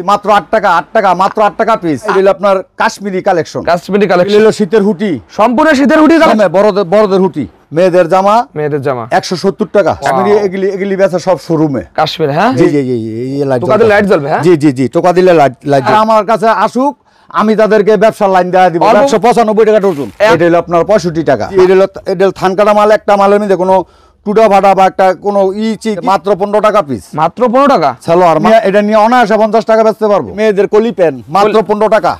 মাত্র 8 টাকা 8 টাকা মাত্র 8 টাকা পিস। এটা আপনার কাশ্মীরি কালেকশন, কাশ্মীরি কালেকশন হলো শীতের হুটি, সম্পূর্ণ শীতের হুটি কালেকশন। বড়দের হুটি, মেয়েদের জামা 170 টাকা। কাশ্মীরি এগুলি বেচা সব শোরুমে কাশ্মীর। হ্যাঁ জি জি জি, এই লাইট জ্বলবে। হ্যাঁ জি জি জি, টোকা দিলে লাইট। আমার কাছে আসুক, আমি তাদেরকে ব্যবসার লাইন দেওয়া দিব। 195 টাকা ডজন। এটা হলো আপনার 65 টাকা। এটা থানকাটা মাল, একটা মালের মধ্যে কোনো টুডা ভাড়া বা একটা কোনো মাত্র 15 টাকা পিস। মাত্র 15 টাকা সালোয়ার, এটা নিয়ে অনায়াসে 50 টাকা বেচতে পারবো। মেয়েদের কলি প্যান্ট মাত্র 15 টাকা,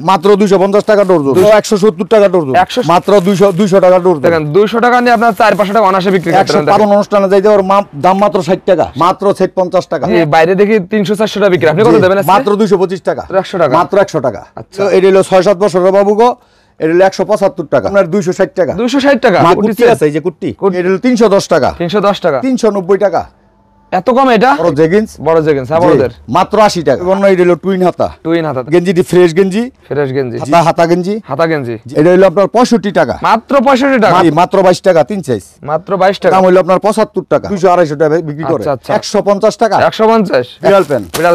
মাত্র 250 টাকা ডজন। 170 টাকা ডজন, মাত্র 200 টাকা ডজন। দেখেন 200 টাকা নিয়ে আপনার 4-500 টাকা অনায়াসে বিক্রি করতে পারেন। 150 অনুষ্ঠানে যাইতে ওর দাম মাত্র 60 টাকা, মাত্র 50 টাকা। বাইরে দেখি 300-400 টাকা বিক্রি, আপনি কত দেবেন? মাত্র 225 টাকা, 100 টাকা, মাত্র 100 টাকা। আচ্ছা, এটা হলো 6-7 বছরের বাবু গো, এটা হলো 175 টাকা, আপনার 260 টাকা। 260 টাকা কুর্তি আছে, এই যে কুর্তি, এটা হলো 310 টাকা, 310 টাকা, 390 টাকা। এত কম? এটা বড় জেগিন্স, হ্যাঁ বড়দের মাত্র 80 টাকা। অন্য এটা হলো টুইন হাতা গেঞ্জি, ফ্রেশ গেঞ্জি, হাতা গেঞ্জি। এটা হলো আপনার 65 টাকা, মাত্র 65 টাকা, মাত্র 22 টাকা, 3 সাইজ, মাত্র 22 টাকা। দাম হলো আপনার 75 টাকা, 200-250 টাকা বিক্রি করে। 150 টাকা 150 বিড়াল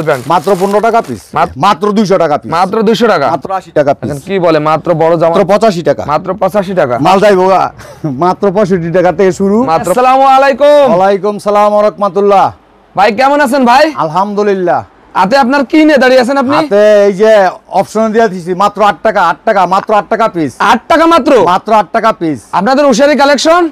প্যান্ট মাত্র 15 টাকা পিস, মাত্র 200 টাকা পিস, মাত্র 200 টাকা, মাত্র 80 টাকা পিস। কি বলে? মাত্র বড় জামা মাত্র 85 টাকা, মাত্র 85 টাকা। মাল যাইবো মাত্র 65 টাকা থেকে শুরু। আসসালামু আলাইকুম। ওয়ালাইকুম সালাম ওয়া রাহমাতুল্লাহ। ভাই কেমন আছেন ভাই? আলহামদুলিল্লাহ। হাতে আপনার কি নিয়ে দাঁড়িয়ে আছেন আপনি? হাতে এই যে অপশন দিয়ে দিছি, মাত্র 8 টাকা 8 টাকা, মাত্র 8 টাকা পিস। 8 টাকা মাত্র? মাত্র 8 টাকা পিস। আপনাদের হুশিয়ারি কালেকশন?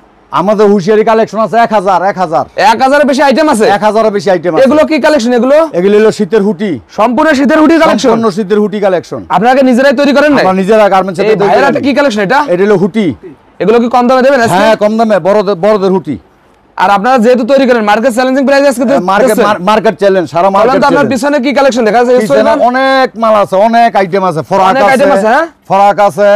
আমাদের হুশিয়ারি কালেকশন আছে 1000 1000 এর বেশি আইটেম আছে। 1000 এর বেশি আইটেম আছে। এগুলো কি কালেকশন? এগুলো হলো শীতের হুটি, সম্পূর্ণ শীতের হুটি কালেকশন। সম্পূর্ণ শীতের হুটি কালেকশন। আপনারা নিজেরাই তৈরি করেন না? আমরা নিজেরা গার্মেন্টস থেকে তৈরি করি। এটা কি কালেকশন? এটা হলো হুটি। এগুলো কি কম দামে দেবেন আজকে? হ্যাঁ, কম দামে, বড়দের হুটি। আর আপনারা যেহেতু তৈরি করেন, মার্কেট চ্যালেঞ্জিং প্রাইস আজকে মার্কেট চ্যালেঞ্জ, সারা মার্কেট। আপনার পিছনে কি কালেকশন দেখা যাচ্ছে? অনেক মাল আছে, অনেক আইটেম আছে, ফরাক আছে,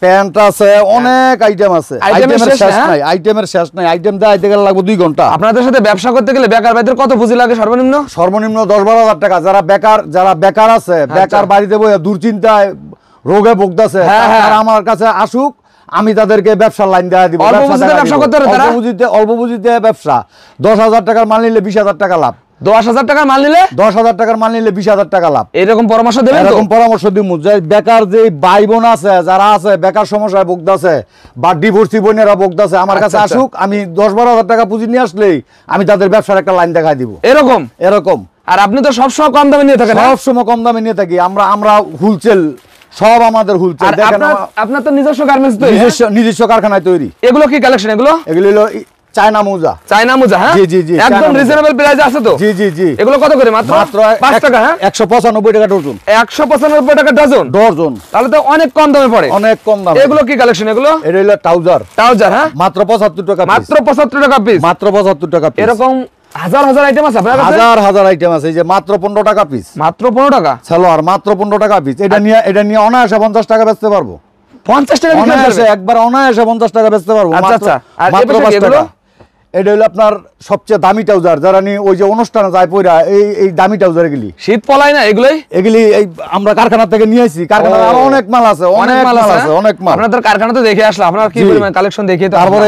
প্যান্ট আছে, অনেক আইটেম আছে। আইটেমের শেষ নাই। আইটেম দেখাইতে গেলে লাগবে 2 ঘন্টা। আপনাদের সাথে ব্যবসা করতে গেলে বেকার ভাইদের কত পুঁজি লাগে সর্বনিম্ন? 10-12 হাজার টাকা। যারা বেকার আছে, বেকার বাড়িতে বসে দুশ্চিন্তায় রোগে ভুগতেছে, তারা আমার কাছে আসুক, আমি তাদেরকে ব্যবসার লাইন দেওয়া দিব। অল্প পুঁজিতে ব্যবসা। 10,000 টাকার মাল নিলে 20,000 টাকা লাভ। 10,000 টাকার মাল নিলে 10,000 টাকার মাল নিলে 20,000 টাকা লাভ। এরকম পরামর্শ দেবেন? এরকম পরামর্শ দিব। যে বেকার যে ভাই বোন আছে, যারা আছে বেকার সমস্যায় ভুগতেছে বা ডিভোর্সি বোনেরা ভুগতেছে, আমার কাছে আসুক, আমি 10-12 টাকা পুঁজি নিয়ে আসলেই আমি তাদের ব্যবসার একটা লাইন দেখাই দিব। এরকম। আর আপনি তো সবসময় কম দামে নিয়ে থাকেন? সবসময় কম দামে নিয়ে থাকি। আমরা হোলসেল, সব আমাদের হোলসেল। আপনার তো নিজস্ব গার্মেন্টস তৈরি, নিজস্ব কারখানায় তৈরি। এগুলো কি কালেকশন? এগুলো হলো চায়না মোজা। হ্যাঁ জি জি, একদম রিজনেবল প্রাইসে আছে তো? জি জি জি। এগুলো কত করে? মাত্র 5 টাকা। হ্যাঁ, 195 টাকা ডজন। 195 টাকা ডজন। তাহলে তো অনেক কম দামে পড়ে। অনেক কম দামে। এগুলো কি কালেকশন? এগুলো হলো ট্রাউজার। হ্যাঁ, মাত্র 75 টাকা, মাত্র 75 টাকা পিস, মাত্র 75 টাকা পিস। এরকম হাজার আইটেম আছে আপনার কাছে? হাজার আইটেম আছে। এই যে মাত্র 15 টাকা পিস, মাত্র 15 টাকা সালোয়ার, মাত্র 15 টাকা পিস। এটা নিয়ে অনায়াসে 50 টাকা বেচতে পারবো। 50 টাকা অনায়াসে, একবার অনায়াসে 50 টাকা বেচতে পারবো। আচ্ছা, আর মাত্র 5 টাকা। এটা হলো আপনার সবচেয়ে দামি ট্রাউজার, যারা নিয়ে ওই যে অনুষ্ঠানে যায় পয়রা, এই দামি ট্রাউজার। এগুলি শীত পলায় না, এগুলি আমরা কারখানা থেকে নিয়ে আসি। কারখানার আরো অনেক মাল আছে, অনেক মাল আছে, অনেক মাল। আপনাদের কারখানাতে দেখে আসলে আপনারা কি পরিমাণ কালেকশন দেখিয়ে। তারপরে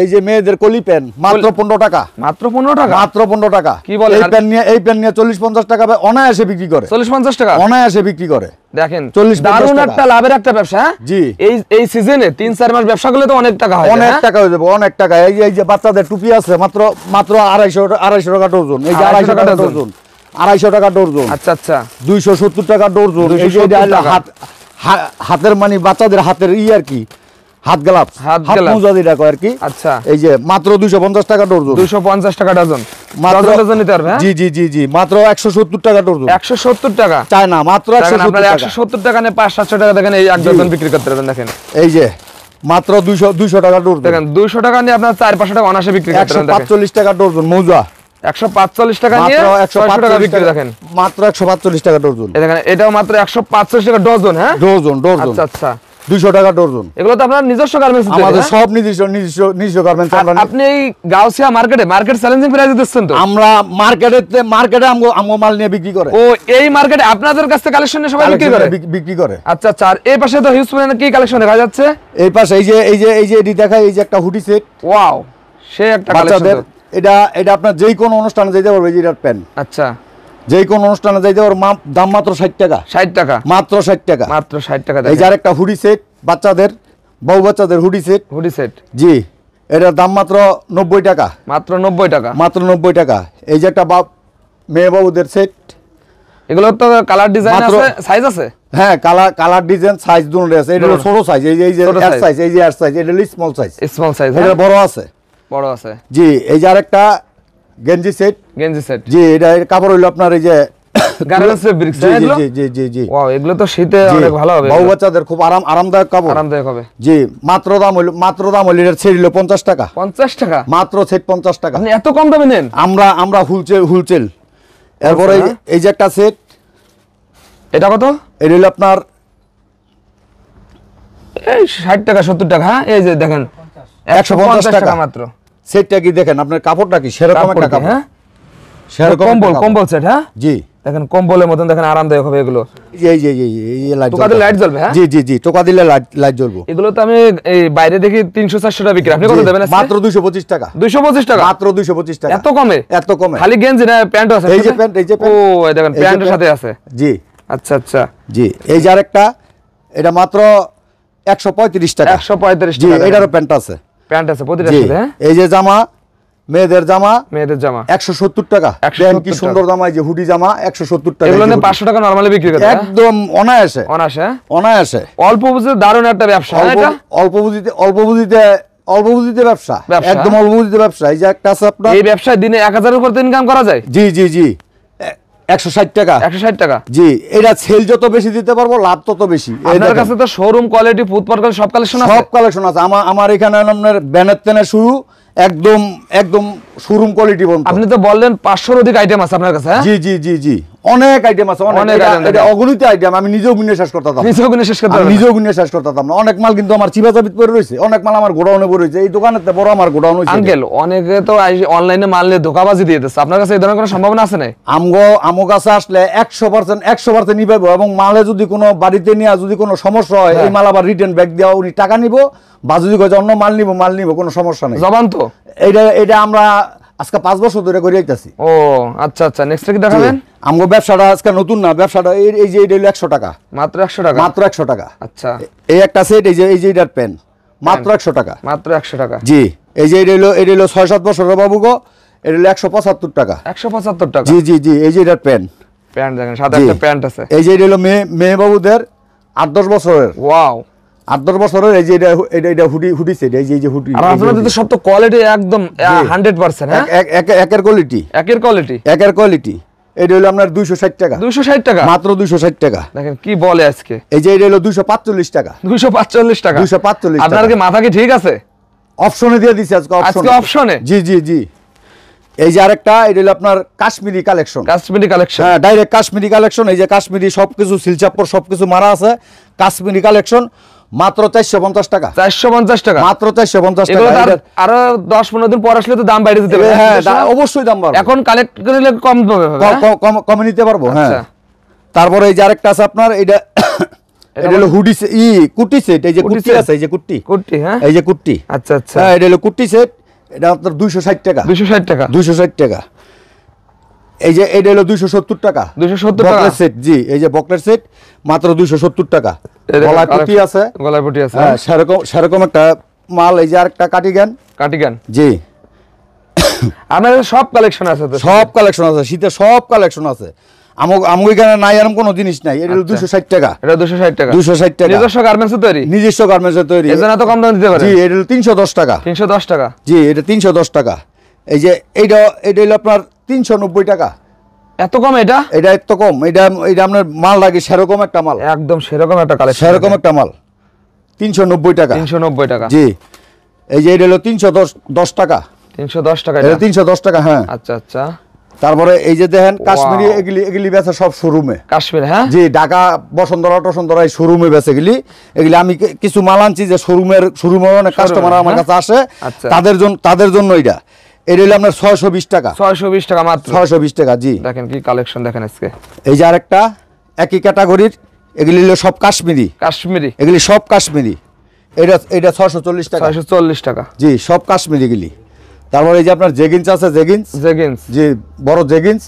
এই যে মেয়েদের কলি প্যান্ট মাত্র 15 টাকা, মাত্র 15 টাকা, মাত্র 15 টাকা। কি বলে? এই প্যান্ট নিয়ে 40-50 টাকা অনায়াসে বিক্রি করে। 40-50 টাকা অনায়াসে বিক্রি করে। দেখেন, দারুণ একটা লাভের একটা ব্যবসা। জি, এই সিজনে 3-4 মাস ব্যবসা করলে তো অনেক টাকা হয়। অনেক টাকা হয়ে যাবে, অনেক টাকা। এই যে বাচ্চাদের টুপি আছে, মাত্র 250 টাকা ডজন। এই যে 250 টাকা ডজন, 250 টাকা ডজন। আচ্ছা, 270 টাকা ডজন। এই যে হাতের মানে বাচ্চাদের হাতের আর কি, হাত গ্লাভস, হাত মোজা যেটা কয় আর কি। আচ্ছা, এই যে মাত্র 250 টাকা ডজন। 250 টাকা ডজন। মাত্র ডজন নিতে পারবে? জি জি জি জি, মাত্র 170 টাকা ডজন। 170 টাকা চায় না, মাত্র 170 টাকা। 170 টাকা নিয়ে 500-700 টাকা দেখেন এই এক ডজন বিক্রি করতে পারবেন। দেখেন এই যে মাত্র 200 টাকা ডজন। দেখেন 200 টাকা নিয়ে আপনার 400-500 টাকা অনায়াসে বিক্রি করতে পারবেন। 145 টাকা ডজন মোজা। 145 টাকা নিয়ে 600 টাকা বিক্রি। দেখেন মাত্র 145 টাকা ডজন। দেখেন এটাও মাত্র 145 টাকা ডজন। হ্যাঁ, ডজন। আচ্ছা, 200 টাকা ডজন। এগুলো তো আপনার নিজস্ব গার্মেন্টস? আমাদের সব নিজস্ব গার্মেন্টস। আপনি এই গাউসিয়া মার্কেট চ্যালেঞ্জিং প্রাইসে দিচ্ছেন তো? আমরা মার্কেটে আমগো মাল নিয়ে বিক্রি করে। ও, এই মার্কেটে আপনাদের কাছে কালেকশন নিয়ে সবাই বিক্রি করে। আচ্ছা, এই পাশে তো হিউজ পরিমাণে কি কালেকশন দেখা যাচ্ছে? এই পাশে এই যে এডি দেখায়, এই যে একটা হুডি সেট। ওয়াও, সে একটা কালেকশন। এটা আপনার যেই কোনো অনুষ্ঠানে যেতে পারবে। এই যে প্যান্ট। আচ্ছা, যে কোনো অনুষ্ঠানে যাইতে ওর দাম মাত্র 60 টাকা। 60 টাকা মাত্র 60 টাকা। মাত্র 60 টাকা। এই যে আরেকটা হুডি সেট বাচ্চাদের, বউ বাচ্চাদের হুডি সেট। হুডি সেট জি, এটার দাম মাত্র 90 টাকা। মাত্র 90 টাকা। মাত্র 90 টাকা। এই যে একটা মেয়ে বাবুদের সেট, এগুলো তো কালার ডিজাইন আছে, সাইজ আছে। হ্যাঁ, কালার ডিজাইন সাইজ দুটোই আছে। এটা হলো ছোট সাইজ, এই যে এর সাইজ, এই যে এর সাইজ, এটা হলো স্মল সাইজ। স্মল সাইজ, এটা বড় আছে। বড় আছে। জি, এই যে আরেকটা গেঞ্জি সেট। গেঞ্জি সেট। জি, এটা কাপড় হলো আপনার এই যে গার্মেন্টস ফেব্রিক্স। এগুলো জি জি জি জি ওয়াও, এগুলো তো শীতে অনেক ভালো হবে। বউ বাচ্চাদের খুব আরামদায়ক কাপড়। আরামদায়ক হবে। জি, মাত্র দাম হলো এর সেট হলো 50 টাকা। 50 টাকা মাত্র সেট 50 টাকা। আপনি এত কম দামে নেন? আমরা হুলসেল। এরপরে এই যে একটা সেট, এটা কত? এটা হলো আপনার এই 60 টাকা 70 টাকা। হ্যাঁ, এই যে দেখেন 150 টাকা মাত্র। সেটটা কি দেখেন, আপনার কাপড়টা কি সেরকম একটা কাপড়। হ্যাঁ, সেরকম কম্বল সেট। হ্যাঁ জি, দেখেন কম্বলের মতন, দেখেন আরামদায়ক হবে এগুলো। এই লাইট টোকা দিলে লাইট জ্বলবে। হ্যাঁ জি জি জি, টোকা দিলে লাইট জ্বলবে। এগুলো তো আমি এই বাইরে দেখি 300-400 টাকা বিক্রি, আপনি কত দেবেন? মাত্র 225 টাকা। 225 টাকা। মাত্র 225 টাকা। এত কমে? এত কমে। খালি গেঞ্জি না প্যান্টও আছে? এই যে প্যান্ট, এই যে ও, এই দেখেন প্যান্টের সাথে আছে। জি আচ্ছা আচ্ছা। জি, এই যে আরেকটা, এটা মাত্র 135 টাকা। 135 জি, টাকা। এটারও প্যান্ট আছে। প্যান্ট আছে প্রতিটার সাথে। হ্যাঁ, এই যে জামা, মেয়েদের জামা 170 টাকা। 170 দেখেন কি সুন্দর জামা, এই যে হুডি জামা 170 টাকা। এগুলো 500 টাকা নরমালি বিক্রি করে। একদম অনায়াসে। অনায়াসে অল্প বুঝে দারুণ একটা ব্যবসা। এটা অল্প পুঁজিতে ব্যবসা, একদম অল্প পুঁজিতে ব্যবসা। এই যে একটা আছে আপনার, এই ব্যবসায় দিনে 1000 উপর ইনকাম করা যায়। জি জি জি, 160 টাকা। 160 টাকা। জি, এটা সেল যত বেশি দিতে পারবো লাভ তত বেশি। আপনার কাছে তো শোরুম কোয়ালিটি, ফুটপাত কোয়ালিটি সব কালেকশন আছে। সব কালেকশন আছে আমার এখানে। আপনার ব্যানের তেনে শুরু, একদম শোরুম কোয়ালিটি পর্যন্ত। আপনি তো বললেন 500 অধিক আইটেম আছে আপনার কাছে। জি জি জি জি, অনেক আইটেম আছে। এটা অগণিত আইটেম, আমি নিজেও গুণে শেষ করতাম না। অনেক মাল কিন্তু আমার চিবাচাবিত পড়ে রয়েছে, অনেক মাল আমার গোডাউনে পড়ে রয়েছে। এই দোকানেতে বড় আমার গোডাউন হইছে। আঙ্কেল, অনেকে তো অনলাইনে মাল নিয়ে ধোঁকাবাজি দিয়ে দিচ্ছে, আপনার কাছে এই ধরনের কোনো সম্ভাবনা আছে না? আমগো কাছে আসলে 100% নিবেব, এবং মালে যদি কোনো বাড়িতে নিয়ে যদি কোনো সমস্যা হয়, এই মাল আবার রিটার্ন ব্যাক দেওয়া, উনি টাকা নিব, বা যদি অন্য মাল নিব, কোনো সমস্যা নেই। জবান তো এটা আমরা আজকে 5 বছর ধরে করে আইতাছি। ও আচ্ছা আচ্ছা, নেক্সট কি দেখাবেন? আমগো ব্যবসাটা আজকে নতুন না, ব্যবসাটা এই যে এটা হলো 100 টাকা। মাত্র 100 টাকা। মাত্র 100 টাকা। আচ্ছা, এই একটা সেট, এই যে এটার পেন মাত্র 100 টাকা। মাত্র 100 টাকা। জি, এই যে এটা হলো 6-7 বছরের বাবু গো, এটা হলো 175 টাকা। 175 টাকা। জি জি জি, এই যে এটার পেন দেখেন, সাদা একটা প্যান্ট আছে। এই যে এটা হলো মেয়ে বাবুদের 8-10 বছরের। ওয়াও, 8-10 বছরের। এই যে এটা হুডি সেট, এই যে হুডি। আর আপনাদের তো সব তো কোয়ালিটি একদম 100%। হ্যাঁ, একের কোয়ালিটি। একের কোয়ালিটি। এটা হলো আপনার 260 টাকা। 260 টাকা। মাত্র 260 টাকা। দেখেন কি বলে আজকে। এই যে এটা হলো 245 টাকা। 245 টাকা। 245 টাকা। আপনার কি মাথা কি ঠিক আছে? অপশনে দিয়ে দিছি আজকে অপশনে। জি জি জি। এই যে আরেকটা, এটা হলো আপনার কাশ্মীরি কালেকশন। হ্যাঁ, ডাইরেক্ট কাশ্মীরি কালেকশন। এই যে কাশ্মীরি সবকিছু সিলচাপ্পর সবকিছু মারা আছে, কাশ্মীরি কালেকশন। মাত্র 450 টাকা। 450 টাকা। মাত্র 450 টাকা। আরো 10-15 দিন পর আসলে তো দাম বাইরে দিতে পারে। হ্যাঁ, অবশ্যই দাম বাড়বে। এখন কালেক্ট করলে কম পাবে, কম নিতে পারবো। হ্যাঁ, তারপরে এই যে আরেকটা আছে আপনার, এটা হলো হুডি কুর্তি সেট। এই যে কুর্তি আছে, এই যে কুর্তি। হ্যাঁ, এই যে কুর্তি। আচ্ছা আচ্ছা। হ্যাঁ, এটা হলো কুর্তি সেট। এটা আপনার 260 টাকা। 260 টাকা। 260 টাকা। এই যে এটা হলো 270 টাকা। 270 টাকা বকলেট সেট। জি, এই যে বকলেট সেট মাত্র 270 টাকা। গলায় পুঁটি আছে। হ্যাঁ, সেরকম একটা মাল। এই যে আরেকটা কাটিগান। জি, আমাদের সব কালেকশন আছে তো। সব কালেকশন আছে, শীতের সব কালেকশন আছে। আমগো এখানে নাই এরকম কোনো জিনিস নাই। এটা হলো 260 টাকা। এটা 260 টাকা। 260 টাকা। নিজস্ব গার্মেন্টসে তৈরি। এজন্য তো কম দাম দিতে পারে। জি, এটা হলো 310 টাকা। 310 টাকা। জি, এটা 310 টাকা। এই যে এটা হলো আপনার 390 টাকা। এত কম? এটা এত কম। এটা আপনার মাল লাগে সেরকম একটা মাল, একদম সেরকম একটা কালেকশন, সেরকম একটা মাল। 390 টাকা। 390 টাকা। জি, এই যে এটা হলো 310 টাকা। 310 টাকা। এটা 310 টাকা। হ্যাঁ, আচ্ছা আচ্ছা। তারপরে এই যে দেখেন কাশ্মীরি, এগুলি বেচে সব শোরুমে। কাশ্মীর? হ্যাঁ, জি, ঢাকা বসুন্ধরা এই শোরুমে বেচে এগুলি আমি কিছু মাল আনছি যে শোরুমের অনেক কাস্টমার আমার কাছে আসে, তাদের জন্য এটা হলো আপনার 620 টাকা। 620 টাকা মাত্র। 620 টাকা। জি, দেখেন কি কালেকশন দেখেন আজকে। এই যে আরেকটা একই ক্যাটাগরির, এগুলি হলো সব কাশ্মীরি। এগুলি সব কাশ্মীরি। এটা 640 টাকা। 640 টাকা। জি, সব কাশ্মীরি এগুলি। তারপর এই যে আপনার জেগিন্স আছে, জেগিন্স জি, বড় জেগিন্স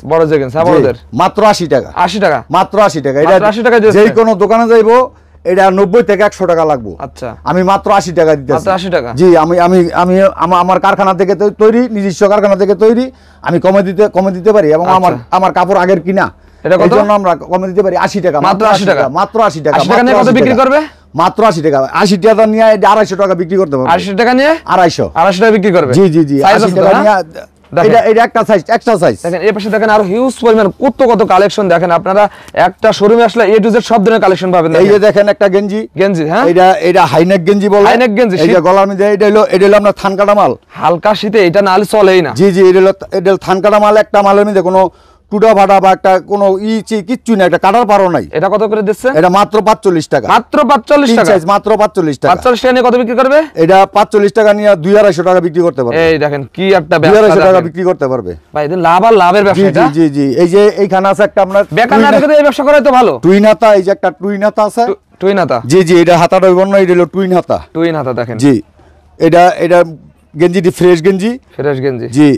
হ্যাঁ বড়দের মাত্র 80 টাকা। 80 টাকা, মাত্র 80 টাকা। এটা 80 টাকা যেই কোনো দোকানে যাইবো এটা 90 থেকে 100 টাকা লাগবে। আচ্ছা, আমি মাত্র 80 টাকা দিতেছি। মাত্র 80 টাকা। জি, আমি আমার কারখানা থেকে তৈরি, নিজস্ব কারখানা থেকে তৈরি, আমি কমে দিতে পারি এবং আমার কাপড় আগের কিনা, এটা কত? এজন্য আমরা কমে দিতে পারি 80 টাকা। মাত্র 80 টাকা। মাত্র 80 টাকা। 80 টাকা নিয়ে কত বিক্রি করবে? মাত্র 80 টাকা। 80 টাকা নিয়ে 250 টাকা বিক্রি করতে পারবে। 80 টাকা নিয়ে 250 টাকা বিক্রি করবে। জি জি জি, 80 টাকা নিয়ে এটা একটা সাইজ দেখেন। এই পাশে দেখেন আরো হিউজ পরিমাণ কত কালেকশন দেখেন। আপনারা একটা শোরুমে আসলে এ টু জেড সব ধরনের কালেকশন পাবেন। এই যে দেখেন একটা গেঞ্জি, হ্যাঁ, এটা হাইনেক গেঞ্জি বলে। হাইনেক গেঞ্জি, এই যে গলার মধ্যে এটা হলো আপনার থান কাটা মাল। হালকা শীতে এটা না হলে চলেই না। জি জি, এটা থান কাটা মাল। একটা মালের মধ্যে কোনো টুডা ফাটা বা একটা কোনো কিচ্ছু না, একটা কাটার পারো নাই। এটা কত করে দিচ্ছে? এটা মাত্র 45 টাকা। মাত্র 45 টাকা। সাইজ মাত্র 45 টাকা। 45 টাকা নিয়ে কত বিক্রি করবে? এটা 45 টাকা নিয়ে 250 টাকা বিক্রি করতে পারবে। এই দেখেন কি একটা ব্যবসা, 250 টাকা বিক্রি করতে পারবে ভাই। এটা লাভ আর লাভের ব্যবসা। জি জি জি, এই যে এইখানে আছে একটা আপনার বেকার না রেখে এই ব্যবসা করাই তো ভালো। টুইন হাতা, এই যে একটা টুইন হাতা আছে। টুইন হাতা, জি জি, এটা হাতাটা হইব না, এটা হলো টুইন হাতা। টুইন হাতা দেখেন। জি, এটা গেঞ্জিটি ফ্রেশ গেঞ্জি। জি,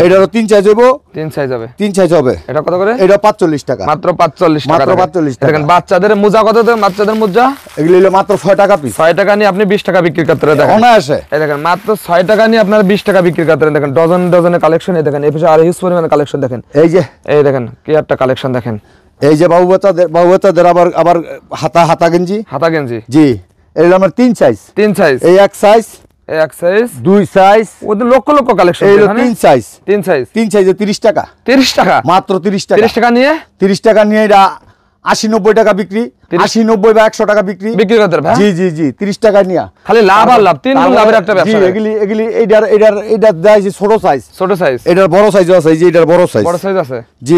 এটারও 3 সাইজ হইব। 3 সাইজ হবে। 3 সাইজ হবে। এটা কত করে? এটা 45 টাকা। মাত্র 45 টাকা। মাত্র 45 টাকা। দেখেন বাচ্চাদের মোজা কত? বাচ্চাদের মোজা এগুলো হলো মাত্র 6 টাকা পিস। 6 টাকা নিয়ে আপনি 20 টাকা বিক্রি করতে পারেন। দেখেন অনায়াসে। এই দেখেন মাত্র 6 টাকা নিয়ে আপনারা 20 টাকা বিক্রি করতে পারেন। দেখেন ডজনের কালেকশন। এই দেখেন এই পাশে আর হিউজ পরিমাণে কালেকশন দেখেন। এই দেখেন কি একটা কালেকশন দেখেন। এই যে বাবু বাচ্চাদের আবার হাতা গেঞ্জি। জি, এগুলো আমার 3 সাইজ। এই এক সাইজ, এক সাইজ, 2 সাইজ, ওদের লক্ষ কালেকশন। এই 3 সাইজ। 3 সাইজে 30 টাকা। 30 টাকা, মাত্র 30 টাকা। 30 টাকা নিয়ে এটা 80-90 টাকা বিক্রি। 80-90 বা 100 টাকা বিক্রি করতে পারবে। জি জি জি, 30 টাকা নিয়ে খালি লাভ আর লাভ। 3 গুণ লাভের একটা ব্যবসা। এগুলি এইটার দেয় যে ছোট সাইজ। এটার বড় সাইজও আছে। এই যে এটার বড় সাইজ আছে। জি,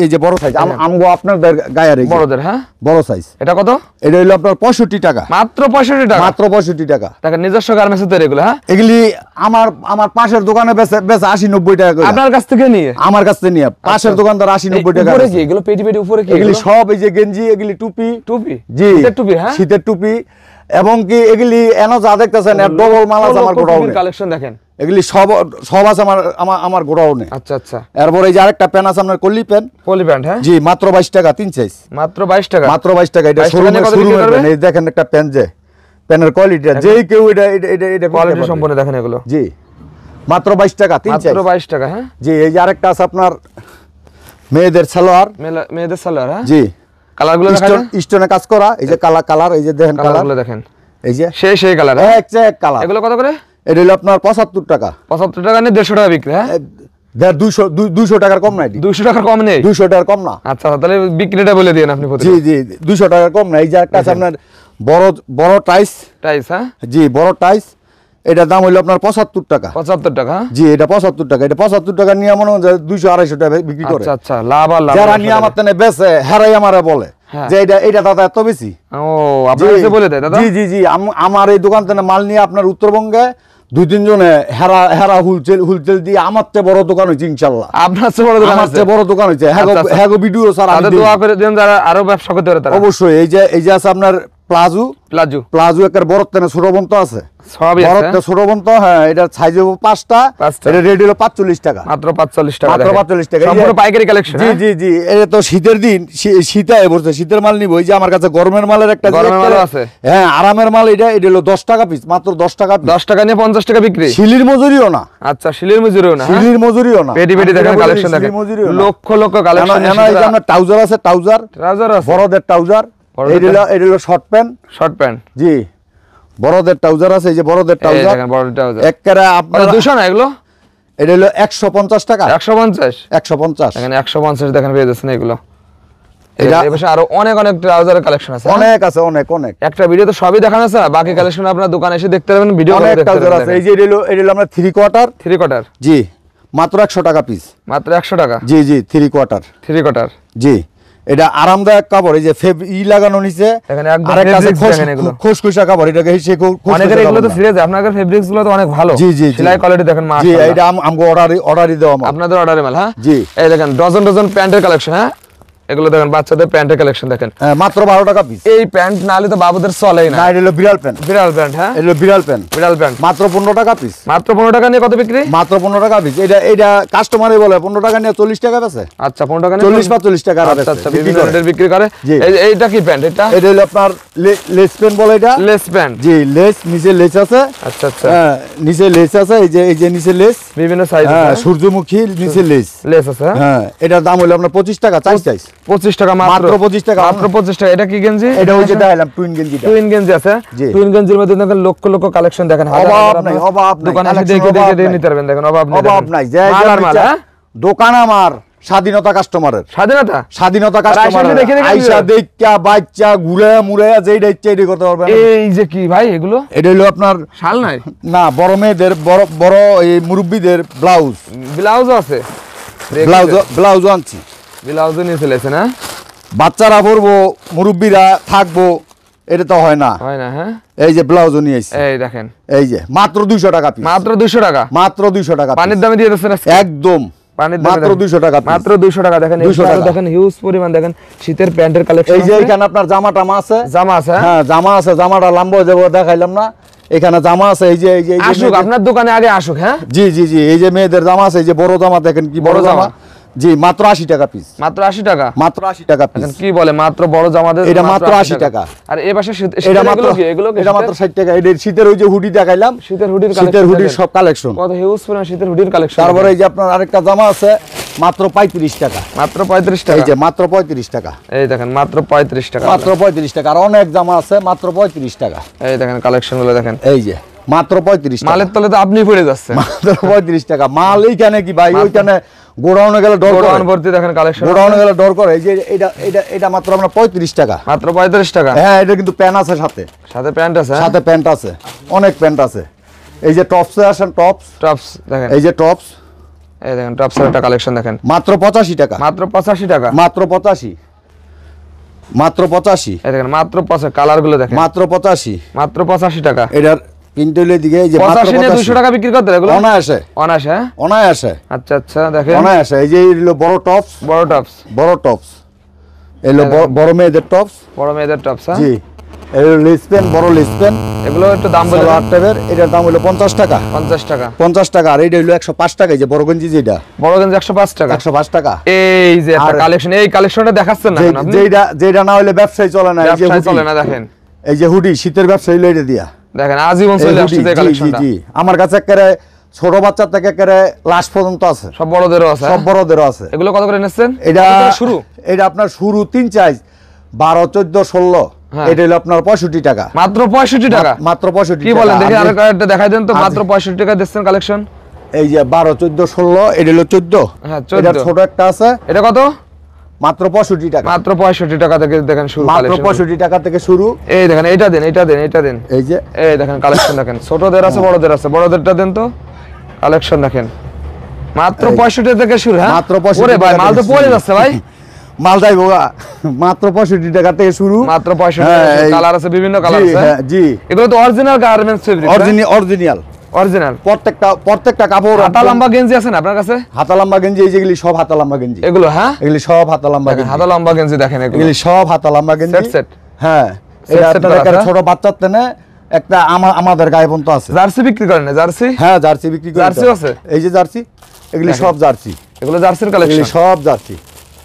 এই যে বড় সাইজ আমগো আপনাদের গায়ের বড়দের। হ্যাঁ, বড় সাইজ। এটা কত? এটা হলো আপনার 65 টাকা। মাত্র 65 টাকা। মাত্র 65 টাকা। দেখেন নিজস্ব গার্মেন্টস তৈরি এগুলো। হ্যাঁ, এগুলি আমার পাশের দোকানে বেচে 80-90 টাকা করে। আপনার কাছ থেকে নিয়ে? আমার কাছ থেকে নিয়ে। পাশের দোকানদার 80-90 টাকা। উপরে কি এগুলো? পেটি উপরে কি এগুলি? সব এই যে গেঞ্জি, এগুলি টুপি। জি, শীতের টুপি। হ্যাঁ, শীতের টুপি। এবং কি এগুলি এনো যা দেখতেছেন ডবল মাল আছে আমার গোডাউনে। কালেকশন দেখেন। এগুলি সব আছে আমার গোডাউনে। আচ্ছা আচ্ছা। এরপর এই যে আরেকটা প্যান আছে আপনার কলি প্যান। হ্যাঁ, জি, মাত্র 22 টাকা 3 সাইজ। মাত্র 22 টাকা। মাত্র 22 টাকা। এটা শোরুমে এই দেখেন একটা প্যান, যে প্যানের কোয়ালিটি, যেই কেউ এটা কোয়ালিটি সম্পূর্ণ দেখেন এগুলো। জি, মাত্র 22 টাকা 3 সাইজ। মাত্র 22 টাকা। হ্যাঁ, জি, এই যে আরেকটা আছে আপনার মেয়েদের সালোয়ার। হ্যাঁ, জি, কালারগুলো দেখেন, স্টোনে কাজ করা। এই যে কালার, এই যে দেখেন কালারগুলো দেখেন। এই যে সেই কালার। এক কালার। এগুলো কত করে? এটা হলো আপনার 75 টাকা। 75 টাকা নিয়ে 150 টাকা বিক্রি। হ্যাঁ, 200 টাকার কম নাই। 200 টাকার কম নেই। 200 টাকার কম না। আচ্ছা, তাহলে বিক্রিটা বলে দিন আপনি। জি জি, 200 টাকার কম না। এই যে একটা আছে আপনার বড় টাইস। হ্যাঁ, জি, বড় টাইস। এটার দাম হলো আপনার 75 টাকা। 75 টাকা। জি, এটা 75 টাকা। এটা 75 টাকা নিয়ে মনে হয় 200-250 টাকা বিক্রি করে। আচ্ছা আচ্ছা, লাভ আর লাভ। যারা নিয়ে আমার তেনে বেচে হেরাই আমারে বলে যে এটা দাদা এত বেশি। ও, আপনারা বলে দেয় দাদা? জি জি জি, আমার এই দোকান থেকে মাল নিয়ে আপনার উত্তরবঙ্গে 2-3 জনে হেরা হুলচেল দিয়ে আমার চেয়ে বড় দোকান হয়েছে ইনশাআল্লাহ। আপনার চেয়ে বড় দোকান? আমার চেয়ে বড় দোকান হয়েছে। হ্যাঁ গো, ভিডিও স্যার আমি দোয়া করে দেন যারা আরো ব্যবসা করতে পারে তারা। অবশ্যই। এই যে আছে আপনার প্লাজো একের বড় তেনে ছোট বন্ত আছে। সবই আছে। বড় ছোট বন্ত। হ্যাঁ, এটা সাইজ হবে 5টা। এটা রেট হলো 45 টাকা। মাত্র 45 টাকা। মাত্র 45 টাকা। সম্পূর্ণ পাইকারি কালেকশন। জি জি জি, এটা তো শীতের দিন, শীতায় বসে শীতের মাল নিব। এই যে আমার কাছে গরমের মালের একটা আছে। হ্যাঁ, আরামের মাল। এটা হলো 10 টাকা পিস। মাত্র 10 টাকা। 10 টাকা নিয়ে 50 টাকা বিক্রি। শিলির মজুরিও না। আচ্ছা, শিলির মজুরিও না। শিলির মজুরিও না। পেটি দেখেন কালেকশন দেখেন। লক্ষ কালেকশন। এই যে আপনার ট্রাউজার আছে। ট্রাউজার আছে। বড়দের ট্রাউজার। এটা হলো শর্ট প্যান্ট। জি, বড়দের ট্রাউজার আছে। এই যে বড়দের ট্রাউজার। দেখেন বড়দের ট্রাউজার। একবারে আপনার 200 না এগুলো? এটা হলো 150 টাকা। 150 দেখেন 150 দেখেন পেয়ে যাচ্ছেন এগুলো। এই পাশে আরো অনেক ট্রাউজারের কালেকশন আছে। অনেক আছে, অনেক। একটা ভিডিও তো সবই দেখানো আছে, বাকি কালেকশন আপনারা দোকানে এসে দেখতে পারবেন। ভিডিও করে দেখতে পারবেন। এই যে এটা হলো আমরা 3 কোয়ার্টার। জি, মাত্র 100 টাকা পিস। মাত্র 100 টাকা। জি জি, 3 কোয়ার্টার। জি, এটা আরামদায়ক কাপড়। এই যে লাগানো নিচে। এখানে একদম খসখসা কাপড়। এটাকে অনেকের এগুলো তো সিরিয়াস। আপনাদের ফেব্রিক্স গুলো তো অনেক ভালো। জি জি, সেলাই কোয়ালিটি দেখেন মাশাআল্লাহ। জি, এটা আমগো অর্ডারই দেওয়া মাল। আপনাদের অর্ডারে মাল। হ্যাঁ, জি, এই দেখেন ডজন প্যান্টের কালেকশন। হ্যাঁ, এগুলো দেখেন বাচ্চাদের প্যান্টের কালেকশন দেখেন, মাত্র 12 টাকা পিস। এই প্যান্ট না হলে তো বাবুদের চলেই না। এটা হলো বিড়াল প্যান্ট। বিড়াল প্যান্ট, হ্যাঁ এটা হলো বিড়াল প্যান্ট। বিড়াল প্যান্ট মাত্র 15 টাকা পিস। মাত্র 15 টাকা নিয়ে কত বিক্রি? মাত্র 15 টাকা পিস। এটা কাস্টমারই বলে 15 টাকা নিয়ে 40 টাকা বেচে। আচ্ছা 15 টাকা নিয়ে 40 বা 40 টাকা বেচে। আচ্ছা বিভিন্ন রেটের বিক্রি করে। এইটা কি প্যান্ট? এটা হলো আপনার লেস প্যান্ট বলে। এটা লেস প্যান্ট। জি, লেস, নিচে লেস আছে। আচ্ছা আচ্ছা, হ্যাঁ নিচে লেস আছে। এই যে নিচে লেস বিভিন্ন সাইজ আছে। হ্যাঁ সূর্যমুখী নিচে লেস আছে। হ্যাঁ এটার দাম হলো আপনার 25 টাকা। 25 টাকা মাত্র 25 টাকা। মাত্র 25 টাকা। এটা কি গেঞ্জি? এটা ওই যে দেখাইলাম টুইন গেঞ্জি। টুইন গেঞ্জি আছে। টুইন গেঞ্জির মধ্যে দেখেন লক্ষ লক্ষ কালেকশন দেখেন। অভাব নাই, অভাব নাই। দোকানে এসে দেখে নিতে পারবেন। দেখেন অভাব নাই। মাল, দোকান আমার স্বাধীনতা কাস্টমারের। স্বাধীনতা কাস্টমারের। আইসা দেখা বাচ্চা ঘুরে মুড়ে যেইটা ইচ্ছা এটাই করতে পারবেন। এই যে কি ভাই এগুলো? এটা হলো আপনার শাল নাই না, বড় মেয়েদের, বড় এই মুরব্বিদের ব্লাউজ। ব্লাউজও আছে। ব্লাউজও আনছি। ব্লাউজও নিয়ে চলেছে না? বাচ্চারা পরবো, মুরব্বিরা থাকবো, এটা তো হয় না। হ্যাঁ এই যে ব্লাউজও নিয়ে এসেছি। এই দেখেন, এই যে মাত্র 200 টাকা পিস। মাত্র 200 টাকা। মাত্র 200 টাকা। পানির দামে দিয়ে দিচ্ছেন একদম। মাত্র 200 টাকা। মাত্র 200 টাকা। দেখেন দেখেন হিউজ পরিমাণ। দেখেন শীতের প্যান্টের কালেকশন। এই যে এখানে আপনার জামা আছে। জামা আছে, হ্যাঁ জামা আছে। জামাটা লম্বা হয়ে যাবে, দেখাইলাম না। এখানে জামা আছে। এই যে আসুক আপনার দোকানে আগে আসুক। হ্যাঁ জি জি জি, এই যে মেয়েদের জামা আছে। এই যে বড় জামা দেখেন কি বড় জামা। জি মাত্র 80 টাকা পিস। মাত্র 80 টাকা। মাত্র 80 টাকা পিস। কি বলে মাত্র বড় জামাদের এটা মাত্র 80 টাকা। আর এই পাশে এটা মাত্র এটা মাত্র 60 টাকা। এটা শীতের ওই যে হুডি দেখাইলাম। শীতের হুডির সব কালেকশন। কত হিউজ পরিমাণ শীতের হুডির কালেকশন। তারপরে এই যে আপনার আরেকটা জামা আছে মাত্র 35 টাকা। মাত্র 35 টাকা। এই যে মাত্র 35 টাকা। এই দেখেন মাত্র 35 টাকা। মাত্র 35 টাকা। আর অনেক জামা আছে মাত্র 35 টাকা। এই দেখেন কালেকশন গুলো দেখেন। এই যে মাত্র 35 টাকা। মালের তলে তো আপনি পড়ে যাচ্ছেন। মাত্র 35 টাকা। মাল এইখানে কি ভাই, ওইখানে গোডাউনে গেলে ডর করে। গোডাউন ভর্তি দেখেন কালেকশন। গোডাউনে গেলে ডর করে। এই যে এটা মাত্র আমরা 35 টাকা। মাত্র 35 টাকা। হ্যাঁ এটা কিন্তু প্যান্ট আছে সাথে। সাথে প্যান্ট আছে। সাথে প্যান্ট আছে, অনেক প্যান্ট আছে। এই যে টপসে আসেন, টপস দেখেন। এই যে টপস, এই দেখেন টপসের একটা কালেকশন দেখেন। মাত্র 85 টাকা। মাত্র 85 টাকা। মাত্র 85। মাত্র 85। এই দেখেন মাত্র 85। কালার গুলো দেখেন। মাত্র 85। মাত্র 85 টাকা। এটার কিনতেলে দিকে এই যে মাত্র 200 টাকা বিক্রি করতে এগুলো। অনায়াসে। অনায়াসে। অনায়াসে। আচ্ছা আচ্ছা দেখেন অনায়াসে। এই যে হলো বড় টপস। বড় টপস। বড় টপস। এলো বড় মেয়েদের টপস। বড় মেয়েদের টপস। হ্যাঁ জি। এলো লেস পেন, বড় লেস পেন। এগুলো একটু দাম বলে। 8 টাকার। এটার দাম হলো 50 টাকা। 50 টাকা। 50 টাকা। আর এটা হলো 105 টাকা। এই যে বড় গঞ্জি যেটা, বড় গঞ্জি 105 টাকা। 105 টাকা। এই যে একটা কালেকশন, এই কালেকশনটা দেখাচ্ছেন না আপনি? যেটা না হলে ব্যবসায় চলে না। এই যে ব্যবসায় চলে না দেখেন। এই যে হুডি শীতের ব্যবসায় হলো এটা দিয়া। দেখেন আজীবন চলে আসছে এই কালেকশনটা। জি জি, আমার কাছে একেবারে ছোট বাচ্চা থেকে একেবারে লাস্ট পর্যন্ত আছে। সব বড়দেরও আছে। সব বড়দেরও আছে। এগুলো কত করে নিচ্ছেন? এটা শুরু, এটা আপনার শুরু 3 সাইজ 12, 14, 16। এটা হলো আপনার 65 টাকা। মাত্র 65 টাকা। মাত্র 65 টাকা। কি বলেন দেখি আরেকটা দেখাই দেন তো। মাত্র 65 টাকা দিচ্ছেন কালেকশন। এই যে 12, 14, 16। এটা হলো 14। হ্যাঁ 14। এটা ছোট একটা আছে। এটা কত? মাত্র 65 টাকা। মাত্র 65 টাকা থেকে দেখেন শুরু কালেকশন। মাত্র 65 টাকা থেকে শুরু। এই দেখেন এটা দেন, এটা দেন, এটা দেন। এই যে এই দেখেন কালেকশন দেখেন। ছোটদের আছে, বড়দের আছে। বড়দেরটা দেন তো। কালেকশন দেখেন মাত্র 65 থেকে শুরু। হ্যাঁ মাত্র 65। ওরে ভাই মাল তো পড়ে যাচ্ছে ভাই। মাল যাই বাবা। মাত্র 65 টাকা থেকে শুরু। মাত্র 65। কালার আছে, বিভিন্ন কালার আছে। হ্যাঁ জি। এগুলো তো অরিজিনাল গার্মেন্টস ফেব্রিক। অরিজিনাল। প্রত্যেকটা কাপড়। হাতা লম্বা গেঞ্জি আছে না আপনার কাছে? হাতা লম্বা গেঞ্জি। এই যেগুলি সব হাতা লম্বা গেঞ্জি। এগুলো হ্যাঁ এগুলি সব হাতা লম্বা গেঞ্জি। হাতা লম্বা গেঞ্জি দেখেন। এগুলি সব হাতা লম্বা গেঞ্জি। সেট। হ্যাঁ এটা আপনাদের ছোট বাচ্চার তেনে একটা আমাদের গায়ে পর্যন্ত আছে। জার্সি বিক্রি করেন না? জার্সি। হ্যাঁ জার্সি বিক্রি করেন। জার্সি আছে। এই যে জার্সি, এগুলি সব জার্সি। এগুলো জার্সির কালেকশন। এগুলি সব জার্সি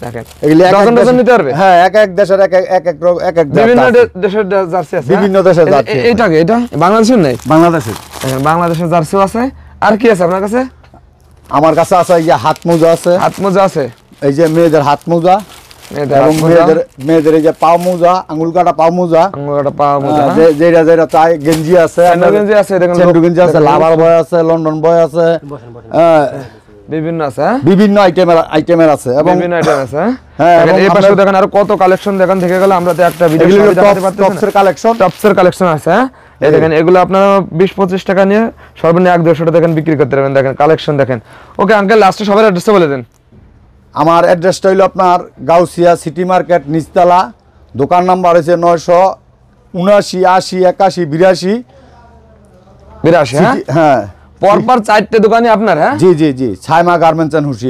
দেখেন। এগুলি ডজন নিতে পারবে। হ্যাঁ এক এক দেশের এক বিভিন্ন দেশের জার্সি আছে। বিভিন্ন দেশের জার্সি। এটা বাংলাদেশের নেই? বাংলাদেশের। দেখেন বাংলাদেশের জার্সিও আছে। আর কি আছে আপনার কাছে? আমার কাছে আছে এই যে হাত মোজা আছে। হাত মোজা আছে। এই যে মেয়েদের হাত মোজা। এবং মেয়েদের এই যে পাও মোজা, আঙ্গুল কাটা পাও মোজা। আঙ্গুল কাটা পাও মোজা। যেটা চাই। গেঞ্জি আছে, গেঞ্জি আছে, দেখেন গেঞ্জি আছে, লাভার বয় আছে, লন্ডন বয় আছে। বিভিন্ন আছে। বিভিন্ন আইটেমের আছে এবং বিভিন্ন আইটেম আছে। হ্যাঁ এই পাশে দেখেন আর কত কালেকশন দেখেন। থেকে গেল আমরা তো একটা ভিডিও দেখাতে পারতেছি না। টপসের কালেকশন। টপসের কালেকশন আছে। এই দেখেন এগুলো আপনারা 20-25 টাকা নিয়ে সর্বনিম্ন 1-150 টাকা দেখেন বিক্রি করতে পারবেন। দেখেন কালেকশন দেখেন। ওকে আঙ্কেল লাস্টে সবার অ্যাড্রেসটা বলে দেন। আমার অ্যাড্রেসটা হলো আপনার গাউসিয়া সিটি মার্কেট নিচতলা। দোকান নাম্বার হচ্ছে 979 80 81 82। হ্যাঁ পরপর 4টে দোকানই আপনার? হ্যাঁ জি জি জি। Saima garments and হুশিয়ারি।